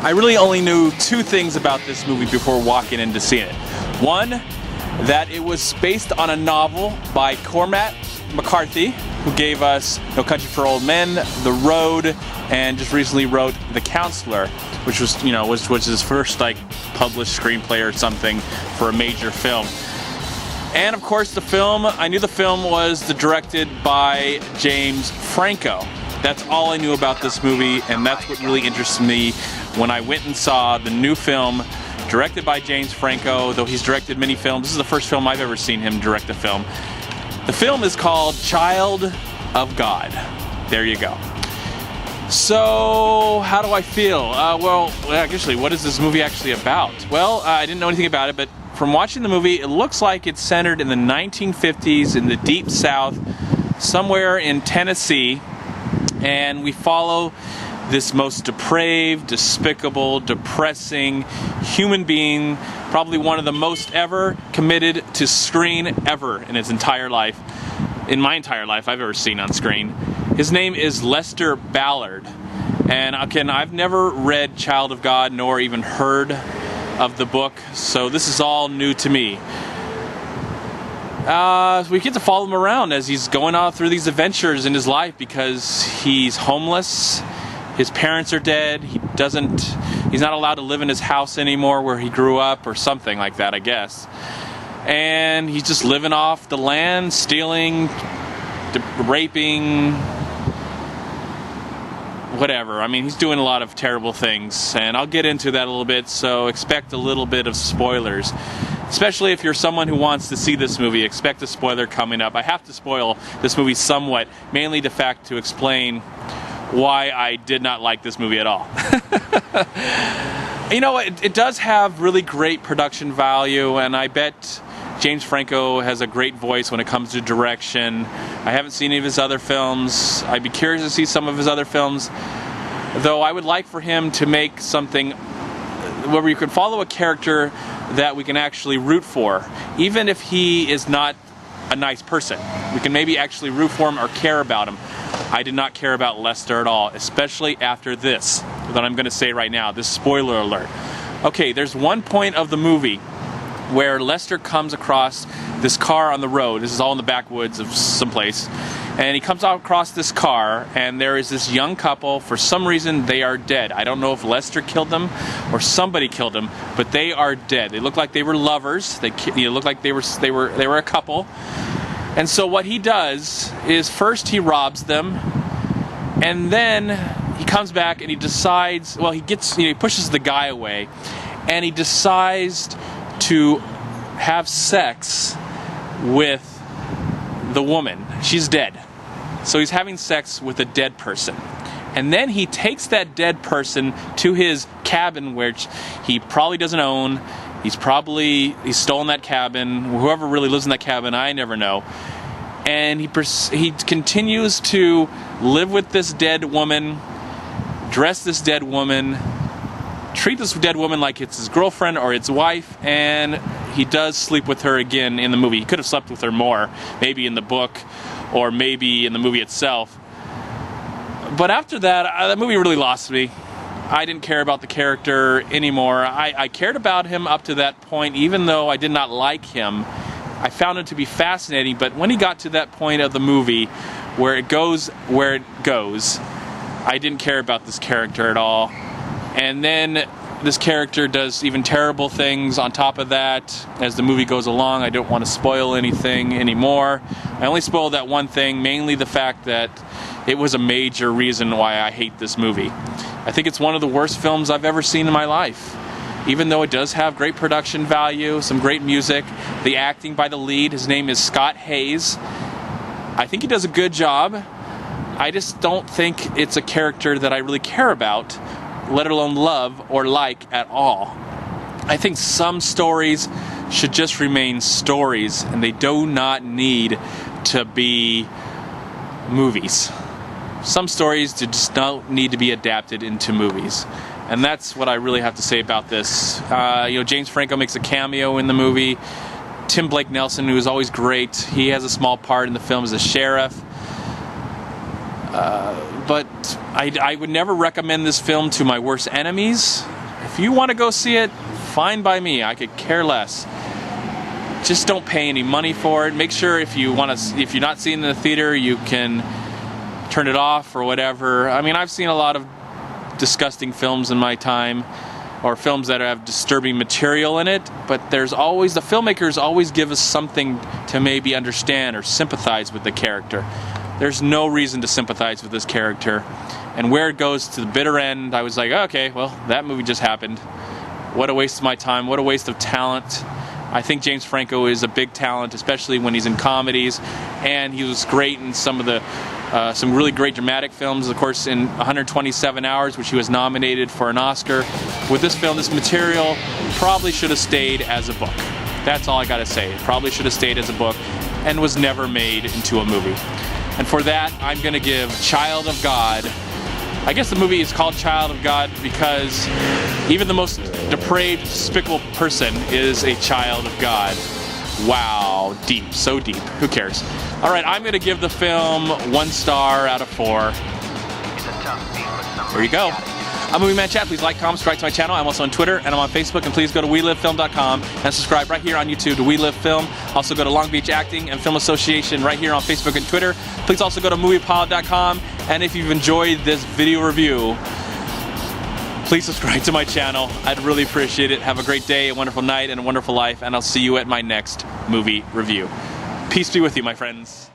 I really only knew two things about this movie before walking in to see it. One, that it was based on a novel by Cormac McCarthy, who gave us No Country for Old Men, The Road, and just recently wrote The Counselor, which was, was his first published screenplay or something for a major film. And of course I knew the film was directed by James Franco. That's all I knew about this movie, and that's what really interested me when I went and saw the new film directed by James Franco, though he's directed many films. This is the first film I've ever seen him direct a film. The film is called Child of God. There you go. So, how do I feel? Well, actually, what is this movie actually about? Well, I didn't know anything about it, but from watching the movie, it looks like it's centered in the 1950s in the Deep South, somewhere in Tennessee, and we follow this most depraved, despicable, depressing human being, probably one of the most ever committed to screen ever in his entire life, in my entire life I've ever seen on screen. His name is Lester Ballard, and again, I've never read Child of God nor even heard of the book, so this is all new to me. We get to follow him around as he's going out through these adventures in his life because he's homeless, his parents are dead, he's not allowed to live in his house anymore where he grew up or something like that, I guess. And he's just living off the land, stealing, raping, whatever. I mean, he's doing a lot of terrible things, and I'll get into that a little bit, so expect a little bit of spoilers. Especially if you're someone who wants to see this movie, expect a spoiler coming up. I have to spoil this movie somewhat, mainly the fact to explain why I did not like this movie at all. It does have really great production value, and I bet James Franco has a great voice when it comes to direction. I haven't seen any of his other films. I'd be curious to see some of his other films, though I would like for him to make something where you can follow a character that we can actually root for, even if he is not a nice person. We can maybe actually root for him or care about him. I did not care about Lester at all, especially after this that I'm going to say right now, this spoiler alert. Okay, there's one point of the movie where Lester comes across this car on the road. This is all in the backwoods of someplace. And he comes out across this car, and there is this young couple. For some reason, they are dead. I don't know if Lester killed them or somebody killed them, but they are dead. They look like they were lovers. They look like they were a couple. And so what he does is first he robs them, and then he comes back and he decides. Well, he pushes the guy away, and he decides to have sex with the woman. She's dead. So he's having sex with a dead person. And then he takes that dead person to his cabin, which he probably doesn't own. He's stolen that cabin. Whoever really lives in that cabin, I never know. And he continues to live with this dead woman, dress this dead woman, treat this dead woman like it's his girlfriend or his wife, and he does sleep with her again in the movie. He could have slept with her more, maybe in the book or maybe in the movie itself. But after that, that movie really lost me. I didn't care about the character anymore. I cared about him up to that point, even though I did not like him. I found it to be fascinating, but when he got to that point of the movie where it goes where it goes, I didn't care about this character at all. And then this character does even terrible things on top of that as the movie goes along. I don't want to spoil anything anymore. I only spoiled that one thing, mainly the fact that it was a major reason why I hate this movie. I think it's one of the worst films I've ever seen in my life. Even though it does have great production value, some great music, the acting by the lead, his name is Scott Hayes. I think he does a good job. I just don't think it's a character that I really care about, let alone love or like at all. I think some stories should just remain stories, and they do not need to be movies. Some stories just don't need to be adapted into movies. And that's what I really have to say about this. James Franco makes a cameo in the movie. Tim Blake Nelson, who is always great, he has a small part in the film as a sheriff. But I would never recommend this film to my worst enemies. If you want to go see it, fine by me. I could care less. Just don't pay any money for it. Make sure if you're not seeing it in the theater, you can turn it off or whatever. I mean, I've seen a lot of disgusting films in my time, or films that have disturbing material in it, but the filmmakers always give us something to maybe understand or sympathize with the character. There's no reason to sympathize with this character. And where it goes to the bitter end, I was like, okay, well, that movie just happened. What a waste of my time, what a waste of talent. I think James Franco is a big talent, especially when he's in comedies, and he was great in some really great dramatic films. Of course, in 127 Hours, which he was nominated for an Oscar. With this film, this material probably should have stayed as a book. That's all I gotta say. It probably should have stayed as a book and was never made into a movie. And for that, I'm gonna give Child of God. I guess the movie is called Child of God because even the most depraved, despicable person is a child of God. Wow, deep, so deep. Who cares? All right, I'm going to give the film 1 star out of 4. There you go. I'm MovieManCHAD. Please like, comment, subscribe to my channel. I'm also on Twitter and I'm on Facebook. And please go to WeLiveFilm.com and subscribe right here on YouTube to We Live Film. Also go to Long Beach Acting and Film Association right here on Facebook and Twitter. Please also go to MoviePod.com. And if you've enjoyed this video review, please subscribe to my channel. I'd really appreciate it. Have a great day, a wonderful night, and a wonderful life. And I'll see you at my next movie review. Peace be with you, my friends.